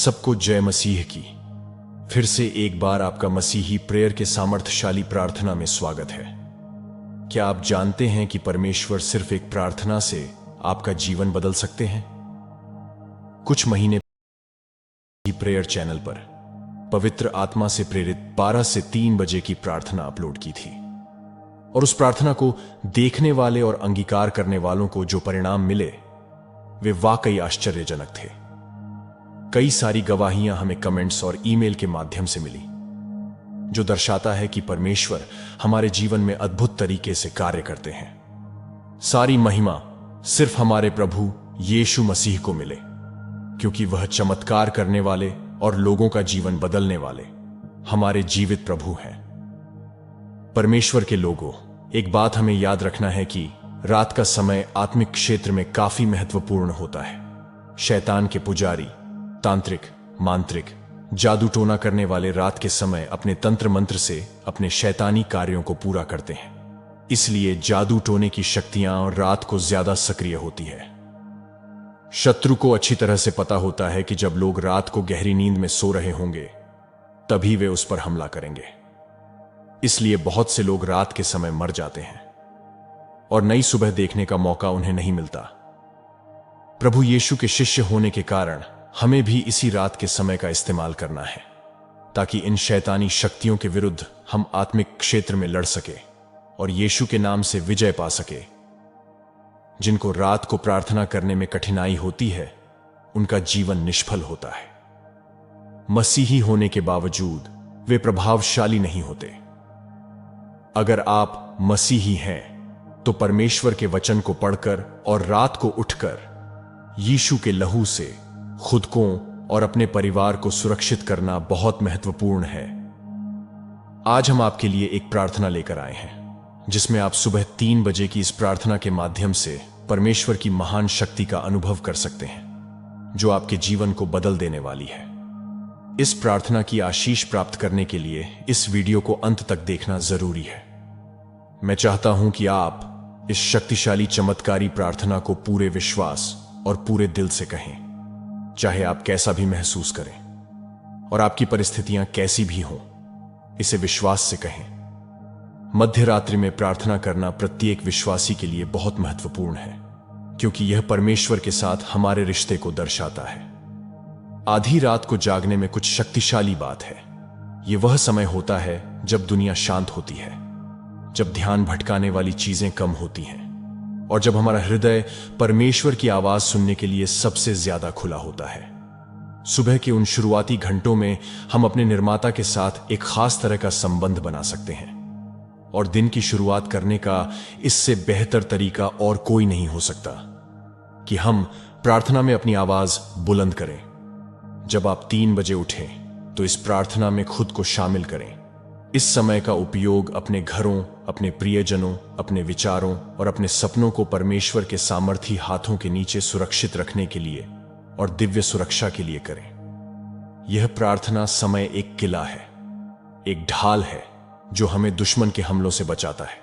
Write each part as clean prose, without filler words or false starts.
सबको जय मसीह की। फिर से एक बार आपका मसीही प्रेयर के सामर्थ्यशाली प्रार्थना में स्वागत है। क्या आप जानते हैं कि परमेश्वर सिर्फ एक प्रार्थना से आपका जीवन बदल सकते हैं? कुछ महीने प्रेयर चैनल पर पवित्र आत्मा से प्रेरित 12 से 3 बजे की प्रार्थना अपलोड की थी और उस प्रार्थना को देखने वाले और अंगीकार करने वालों को जो परिणाम मिले वे वाकई आश्चर्यजनक थे। कई सारी गवाहियां हमें कमेंट्स और ईमेल के माध्यम से मिली, जो दर्शाता है कि परमेश्वर हमारे जीवन में अद्भुत तरीके से कार्य करते हैं। सारी महिमा सिर्फ हमारे प्रभु यीशु मसीह को मिले, क्योंकि वह चमत्कार करने वाले और लोगों का जीवन बदलने वाले हमारे जीवित प्रभु हैं। परमेश्वर के लोगों, एक बात हमें याद रखना है कि रात का समय आत्मिक क्षेत्र में काफी महत्वपूर्ण होता है। शैतान के पुजारी, तांत्रिक, मांत्रिक, जादू टोना करने वाले रात के समय अपने तंत्र मंत्र से अपने शैतानी कार्यों को पूरा करते हैं। इसलिए जादू टोने की शक्तियां रात को ज्यादा सक्रिय होती है। शत्रु को अच्छी तरह से पता होता है कि जब लोग रात को गहरी नींद में सो रहे होंगे तभी वे उस पर हमला करेंगे। इसलिए बहुत से लोग रात के समय मर जाते हैं और नई सुबह देखने का मौका उन्हें नहीं मिलता। प्रभु यीशु के शिष्य होने के कारण हमें भी इसी रात के समय का इस्तेमाल करना है, ताकि इन शैतानी शक्तियों के विरुद्ध हम आत्मिक क्षेत्र में लड़ सके और यीशु के नाम से विजय पा सके। जिनको रात को प्रार्थना करने में कठिनाई होती है, उनका जीवन निष्फल होता है। मसीही होने के बावजूद वे प्रभावशाली नहीं होते। अगर आप मसीही हैं, तो परमेश्वर के वचन को पढ़कर और रात को उठकर यीशु के लहू से खुद को और अपने परिवार को सुरक्षित करना बहुत महत्वपूर्ण है। आज हम आपके लिए एक प्रार्थना लेकर आए हैं, जिसमें आप सुबह 3 बजे की इस प्रार्थना के माध्यम से परमेश्वर की महान शक्ति का अनुभव कर सकते हैं, जो आपके जीवन को बदल देने वाली है। इस प्रार्थना की आशीष प्राप्त करने के लिए इस वीडियो को अंत तक देखना जरूरी है। मैं चाहता हूं कि आप इस शक्तिशाली चमत्कारी प्रार्थना को पूरे विश्वास और पूरे दिल से कहें, चाहे आप कैसा भी महसूस करें और आपकी परिस्थितियां कैसी भी हों। इसे विश्वास से कहें। मध्य रात्रि में प्रार्थना करना प्रत्येक विश्वासी के लिए बहुत महत्वपूर्ण है, क्योंकि यह परमेश्वर के साथ हमारे रिश्ते को दर्शाता है। आधी रात को जागने में कुछ शक्तिशाली बात है। यह वह समय होता है जब दुनिया शांत होती है, जब ध्यान भटकाने वाली चीजें कम होती हैं और जब हमारा हृदय परमेश्वर की आवाज सुनने के लिए सबसे ज्यादा खुला होता है। सुबह के उन शुरुआती घंटों में हम अपने निर्माता के साथ एक खास तरह का संबंध बना सकते हैं, और दिन की शुरुआत करने का इससे बेहतर तरीका और कोई नहीं हो सकता कि हम प्रार्थना में अपनी आवाज बुलंद करें। जब आप 3 बजे उठें तो इस प्रार्थना में खुद को शामिल करें। इस समय का उपयोग अपने घरों, अपने प्रियजनों, अपने विचारों और अपने सपनों को परमेश्वर के सामर्थी हाथों के नीचे सुरक्षित रखने के लिए और दिव्य सुरक्षा के लिए करें। यह प्रार्थना समय एक किला है, एक ढाल है जो हमें दुश्मन के हमलों से बचाता है।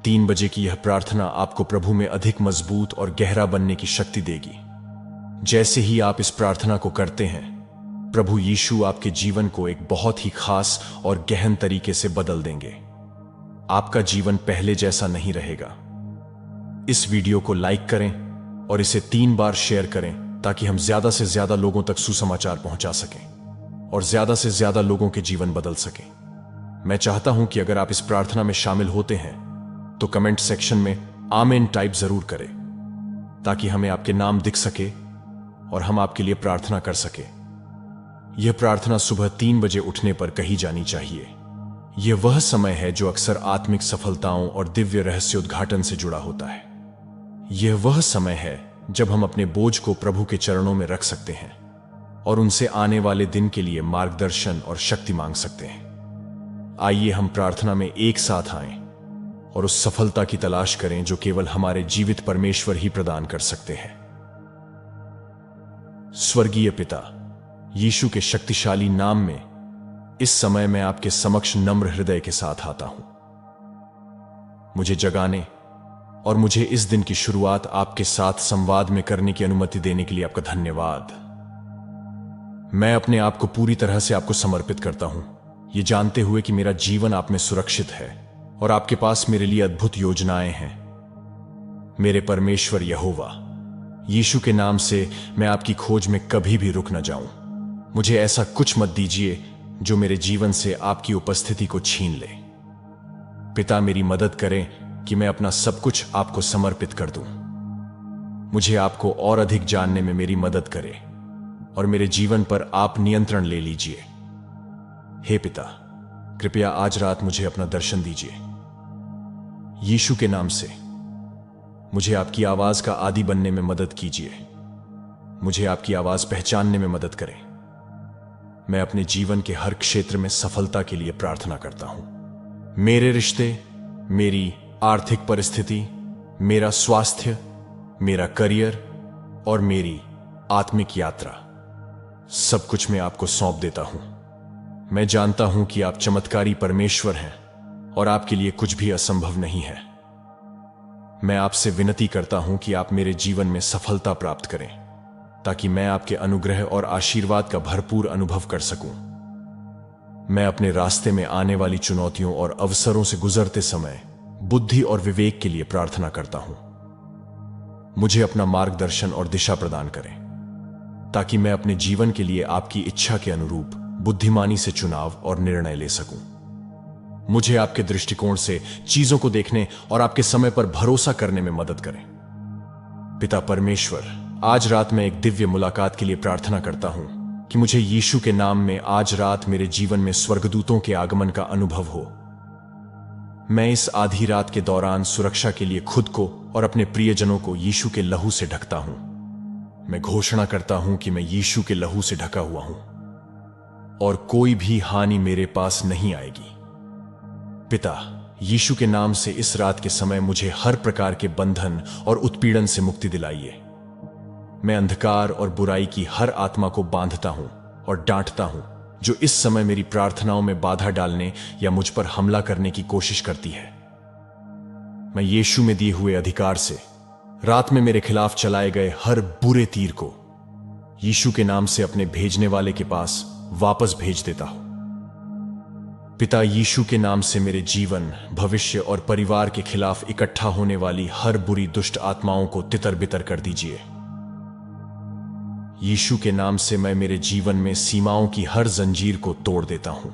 3 बजे की यह प्रार्थना आपको प्रभु में अधिक मजबूत और गहरा बनने की शक्ति देगी। जैसे ही आप इस प्रार्थना को करते हैं, प्रभु यीशु आपके जीवन को एक बहुत ही खास और गहन तरीके से बदल देंगे। आपका जीवन पहले जैसा नहीं रहेगा। इस वीडियो को लाइक करें और इसे 3 बार शेयर करें, ताकि हम ज्यादा से ज्यादा लोगों तक सुसमाचार पहुंचा सकें और ज्यादा से ज्यादा लोगों के जीवन बदल सकें। मैं चाहता हूं कि अगर आप इस प्रार्थना में शामिल होते हैं तो कमेंट सेक्शन में आमेन टाइप जरूर करें, ताकि हमें आपके नाम दिख सके और हम आपके लिए प्रार्थना कर सके। यह प्रार्थना सुबह 3 बजे उठने पर कही जानी चाहिए। यह वह समय है जो अक्सर आत्मिक सफलताओं और दिव्य रहस्योद्घाटन से जुड़ा होता है। यह वह समय है जब हम अपने बोझ को प्रभु के चरणों में रख सकते हैं और उनसे आने वाले दिन के लिए मार्गदर्शन और शक्ति मांग सकते हैं। आइए हम प्रार्थना में एक साथ आएं और उस सफलता की तलाश करें जो केवल हमारे जीवित परमेश्वर ही प्रदान कर सकते हैं। स्वर्गीय पिता, यीशु के शक्तिशाली नाम में इस समय मैं आपके समक्ष नम्र हृदय के साथ आता हूं। मुझे जगाने और मुझे इस दिन की शुरुआत आपके साथ संवाद में करने की अनुमति देने के लिए आपका धन्यवाद। मैं अपने आप को पूरी तरह से आपको समर्पित करता हूं, ये जानते हुए कि मेरा जीवन आप में सुरक्षित है और आपके पास मेरे लिए अद्भुत योजनाएं हैं। मेरे परमेश्वर यहोवा, यीशु के नाम से मैं आपकी खोज में कभी भी रुक न जाऊं। मुझे ऐसा कुछ मत दीजिए जो मेरे जीवन से आपकी उपस्थिति को छीन ले। पिता, मेरी मदद करें कि मैं अपना सब कुछ आपको समर्पित कर दूं। मुझे आपको और अधिक जानने में मेरी मदद करें और मेरे जीवन पर आप नियंत्रण ले लीजिए। हे पिता, कृपया आज रात मुझे अपना दर्शन दीजिए। यीशु के नाम से मुझे आपकी आवाज का आदी बनने में मदद कीजिए। मुझे आपकी आवाज पहचानने में मदद करें। मैं अपने जीवन के हर क्षेत्र में सफलता के लिए प्रार्थना करता हूं। मेरे रिश्ते, मेरी आर्थिक परिस्थिति, मेरा स्वास्थ्य, मेरा करियर और मेरी आत्मिक यात्रा, सब कुछ मैं आपको सौंप देता हूं। मैं जानता हूं कि आप चमत्कारी परमेश्वर हैं और आपके लिए कुछ भी असंभव नहीं है। मैं आपसे विनती करता हूं कि आप मेरे जीवन में सफलता प्राप्त करें ताकि मैं आपके अनुग्रह और आशीर्वाद का भरपूर अनुभव कर सकूं। मैं अपने रास्ते में आने वाली चुनौतियों और अवसरों से गुजरते समय बुद्धि और विवेक के लिए प्रार्थना करता हूं। मुझे अपना मार्गदर्शन और दिशा प्रदान करें ताकि मैं अपने जीवन के लिए आपकी इच्छा के अनुरूप बुद्धिमानी से चुनाव और निर्णय ले सकूं। मुझे आपके दृष्टिकोण से चीजों को देखने और आपके समय पर भरोसा करने में मदद करें। पिता परमेश्वर, आज रात मैं एक दिव्य मुलाकात के लिए प्रार्थना करता हूं कि मुझे यीशु के नाम में आज रात मेरे जीवन में स्वर्गदूतों के आगमन का अनुभव हो। मैं इस आधी रात के दौरान सुरक्षा के लिए खुद को और अपने प्रियजनों को यीशु के लहू से ढकता हूं। मैं घोषणा करता हूं कि मैं यीशु के लहू से ढका हुआ हूं और कोई भी हानि मेरे पास नहीं आएगी। पिता, यीशु के नाम से इस रात के समय मुझे हर प्रकार के बंधन और उत्पीड़न से मुक्ति दिलाइए। मैं अंधकार और बुराई की हर आत्मा को बांधता हूं और डांटता हूं जो इस समय मेरी प्रार्थनाओं में बाधा डालने या मुझ पर हमला करने की कोशिश करती है। मैं यीशु में दिए हुए अधिकार से रात में मेरे खिलाफ चलाए गए हर बुरे तीर को यीशु के नाम से अपने भेजने वाले के पास वापस भेज देता हूं। पिता, यीशु के नाम से मेरे जीवन, भविष्य और परिवार के खिलाफ इकट्ठा होने वाली हर बुरी दुष्ट आत्माओं को तितर बितर कर दीजिए। यीशु के नाम से मैं मेरे जीवन में सीमाओं की हर जंजीर को तोड़ देता हूं।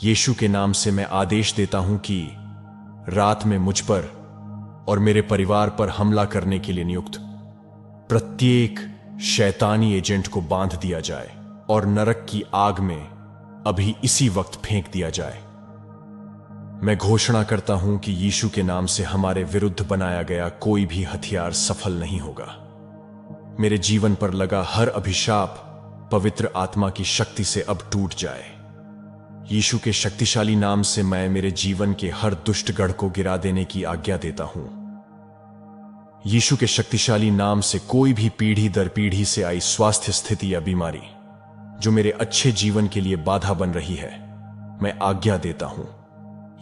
यीशु के नाम से मैं आदेश देता हूं कि रात में मुझ पर और मेरे परिवार पर हमला करने के लिए नियुक्त प्रत्येक शैतानी एजेंट को बांध दिया जाए और नरक की आग में अभी इसी वक्त फेंक दिया जाए। मैं घोषणा करता हूं कि यीशु के नाम से हमारे विरुद्ध बनाया गया कोई भी हथियार सफल नहीं होगा। मेरे जीवन पर लगा हर अभिशाप पवित्र आत्मा की शक्ति से अब टूट जाए। यीशु के शक्तिशाली नाम से मैं मेरे जीवन के हर दुष्ट गढ़ को गिरा देने की आज्ञा देता हूं। यीशु के शक्तिशाली नाम से कोई भी पीढ़ी दर पीढ़ी से आई स्वास्थ्य स्थिति या बीमारी जो मेरे अच्छे जीवन के लिए बाधा बन रही है, मैं आज्ञा देता हूं।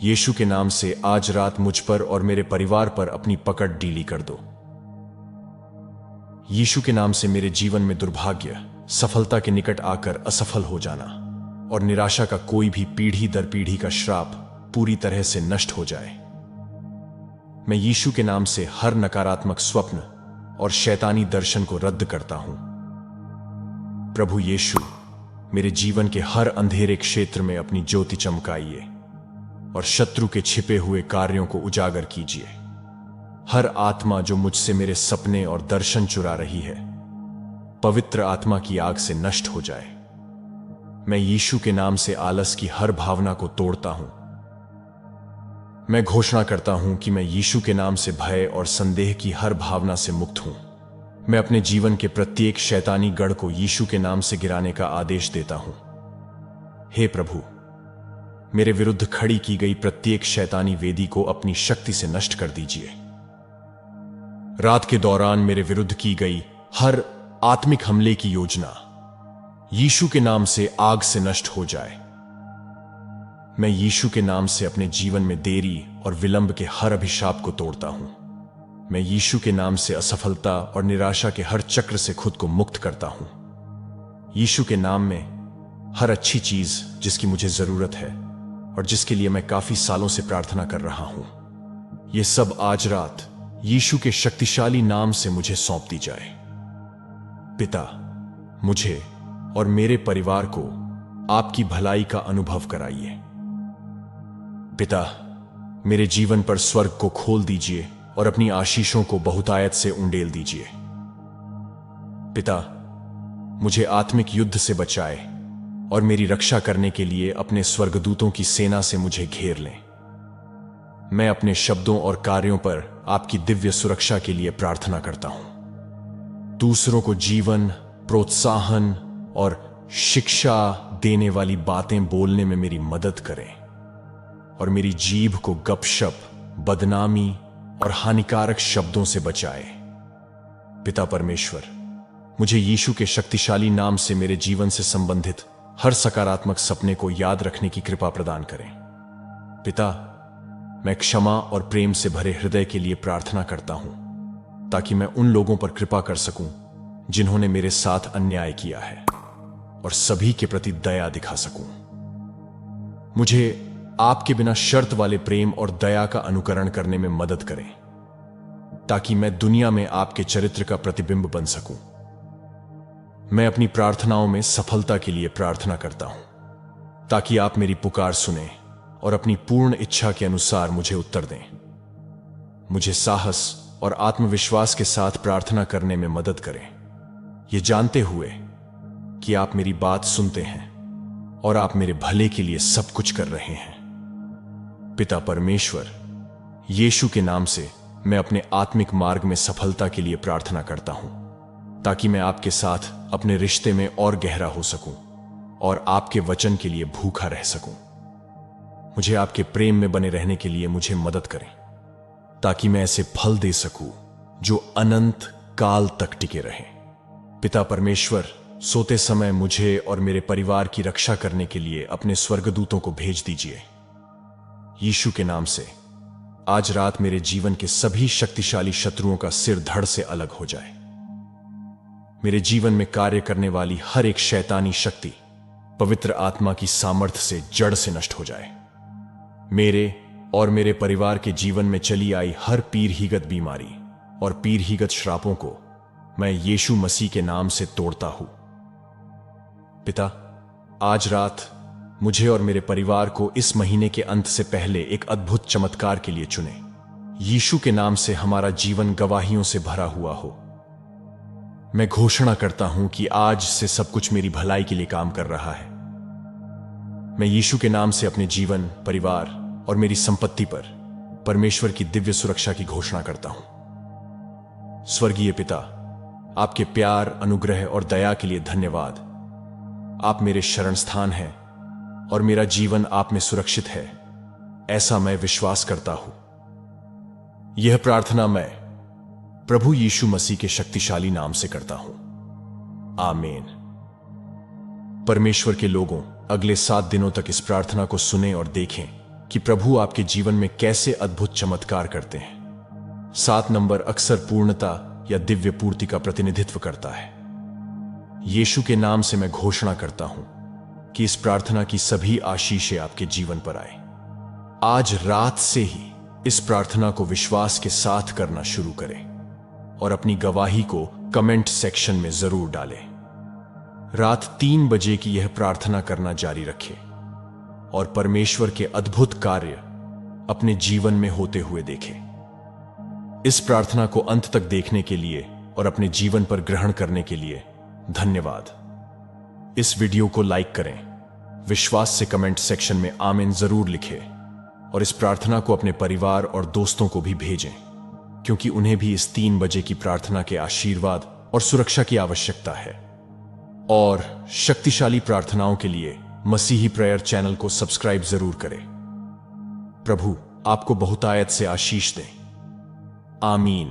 यीशु के नाम से आज रात मुझ पर और मेरे परिवार पर अपनी पकड़ ढीली कर दो। यीशु के नाम से मेरे जीवन में दुर्भाग्य, सफलता के निकट आकर असफल हो जाना और निराशा का कोई भी पीढ़ी दर पीढ़ी का श्राप पूरी तरह से नष्ट हो जाए। मैं यीशु के नाम से हर नकारात्मक स्वप्न और शैतानी दर्शन को रद्द करता हूं। प्रभु यीशु, मेरे जीवन के हर अंधेरे क्षेत्र में अपनी ज्योति चमकाइए और शत्रु के छिपे हुए कार्यों को उजागर कीजिए। हर आत्मा जो मुझसे मेरे सपने और दर्शन चुरा रही है, पवित्र आत्मा की आग से नष्ट हो जाए। मैं यीशु के नाम से आलस की हर भावना को तोड़ता हूं। मैं घोषणा करता हूं कि मैं यीशु के नाम से भय और संदेह की हर भावना से मुक्त हूं। मैं अपने जीवन के प्रत्येक शैतानी गढ़ को यीशु के नाम से गिराने का आदेश देता हूं। हे प्रभु, मेरे विरुद्ध खड़ी की गई प्रत्येक शैतानी वेदी को अपनी शक्ति से नष्ट कर दीजिए। रात के दौरान मेरे विरुद्ध की गई हर आत्मिक हमले की योजना यीशु के नाम से आग से नष्ट हो जाए। मैं यीशु के नाम से अपने जीवन में देरी और विलंब के हर अभिशाप को तोड़ता हूं। मैं यीशु के नाम से असफलता और निराशा के हर चक्र से खुद को मुक्त करता हूं। यीशु के नाम में हर अच्छी चीज जिसकी मुझे जरूरत है और जिसके लिए मैं काफी सालों से प्रार्थना कर रहा हूं, ये सब आज रात यीशु के शक्तिशाली नाम से मुझे सौंप दी जाए। पिता, मुझे और मेरे परिवार को आपकी भलाई का अनुभव कराइए। पिता, मेरे जीवन पर स्वर्ग को खोल दीजिए और अपनी आशीषों को बहुतायत से उंडेल दीजिए। पिता, मुझे आत्मिक युद्ध से बचाए और मेरी रक्षा करने के लिए अपने स्वर्गदूतों की सेना से मुझे घेर लें। मैं अपने शब्दों और कार्यों पर आपकी दिव्य सुरक्षा के लिए प्रार्थना करता हूं। दूसरों को जीवन, प्रोत्साहन और शिक्षा देने वाली बातें बोलने में मेरी मदद करें और मेरी जीभ को गपशप, बदनामी और हानिकारक शब्दों से बचाए। पिता परमेश्वर, मुझे यीशु के शक्तिशाली नाम से मेरे जीवन से संबंधित हर सकारात्मक सपने को याद रखने की कृपा प्रदान करें। पिता, मैं क्षमा और प्रेम से भरे हृदय के लिए प्रार्थना करता हूं ताकि मैं उन लोगों पर कृपा कर सकूं जिन्होंने मेरे साथ अन्याय किया है और सभी के प्रति दया दिखा सकूं। मुझे आपके बिना शर्त वाले प्रेम और दया का अनुकरण करने में मदद करें ताकि मैं दुनिया में आपके चरित्र का प्रतिबिंब बन सकूं। मैं अपनी प्रार्थनाओं में सफलता के लिए प्रार्थना करता हूं ताकि आप मेरी पुकार सुने और अपनी पूर्ण इच्छा के अनुसार मुझे उत्तर दें। मुझे साहस और आत्मविश्वास के साथ प्रार्थना करने में मदद करें, यह जानते हुए कि आप मेरी बात सुनते हैं और आप मेरे भले के लिए सब कुछ कर रहे हैं। पिता परमेश्वर, यीशु के नाम से मैं अपने आत्मिक मार्ग में सफलता के लिए प्रार्थना करता हूं ताकि मैं आपके साथ अपने रिश्ते में और गहरा हो सकूं और आपके वचन के लिए भूखा रह सकूं। मुझे आपके प्रेम में बने रहने के लिए मुझे मदद करें ताकि मैं ऐसे फल दे सकूं जो अनंत काल तक टिके रहें। पिता परमेश्वर, सोते समय मुझे और मेरे परिवार की रक्षा करने के लिए अपने स्वर्गदूतों को भेज दीजिए। यीशु के नाम से आज रात मेरे जीवन के सभी शक्तिशाली शत्रुओं का सिर धड़ से अलग हो जाए। मेरे जीवन में कार्य करने वाली हर एक शैतानी शक्ति पवित्र आत्मा की सामर्थ्य से जड़ से नष्ट हो जाए। मेरे और मेरे परिवार के जीवन में चली आई हर पीढ़ीगत बीमारी और पीढ़ीगत श्रापों को मैं यीशु मसीह के नाम से तोड़ता हूं। पिता, आज रात मुझे और मेरे परिवार को इस महीने के अंत से पहले एक अद्भुत चमत्कार के लिए चुने। यीशु के नाम से हमारा जीवन गवाहियों से भरा हुआ हो। मैं घोषणा करता हूं कि आज से सब कुछ मेरी भलाई के लिए काम कर रहा है। मैं यीशु के नाम से अपने जीवन, परिवार और मेरी संपत्ति पर परमेश्वर की दिव्य सुरक्षा की घोषणा करता हूं। स्वर्गीय पिता, आपके प्यार, अनुग्रह और दया के लिए धन्यवाद। आप मेरे शरण स्थान हैं और मेरा जीवन आप में सुरक्षित है, ऐसा मैं विश्वास करता हूं। यह प्रार्थना मैं प्रभु यीशु मसीह के शक्तिशाली नाम से करता हूं। आमीन। परमेश्वर के लोगों, अगले 7 दिनों तक इस प्रार्थना को सुने और देखें कि प्रभु आपके जीवन में कैसे अद्भुत चमत्कार करते हैं। 7 नंबर अक्सर पूर्णता या दिव्य पूर्ति का प्रतिनिधित्व करता है। यीशु के नाम से मैं घोषणा करता हूं कि इस प्रार्थना की सभी आशीषें आपके जीवन पर आए। आज रात से ही इस प्रार्थना को विश्वास के साथ करना शुरू करें और अपनी गवाही को कमेंट सेक्शन में जरूर डालें। रात 3 बजे की यह प्रार्थना करना जारी रखें और परमेश्वर के अद्भुत कार्य अपने जीवन में होते हुए देखें। इस प्रार्थना को अंत तक देखने के लिए और अपने जीवन पर ग्रहण करने के लिए धन्यवाद। इस वीडियो को लाइक करें, विश्वास से कमेंट सेक्शन में आमीन जरूर लिखें और इस प्रार्थना को अपने परिवार और दोस्तों को भी भेजें, क्योंकि उन्हें भी इस 3 बजे की प्रार्थना के आशीर्वाद और सुरक्षा की आवश्यकता है। और शक्तिशाली प्रार्थनाओं के लिए मसीही प्रेयर चैनल को सब्सक्राइब जरूर करें। प्रभु आपको बहुतायत से आशीष दें। आमीन।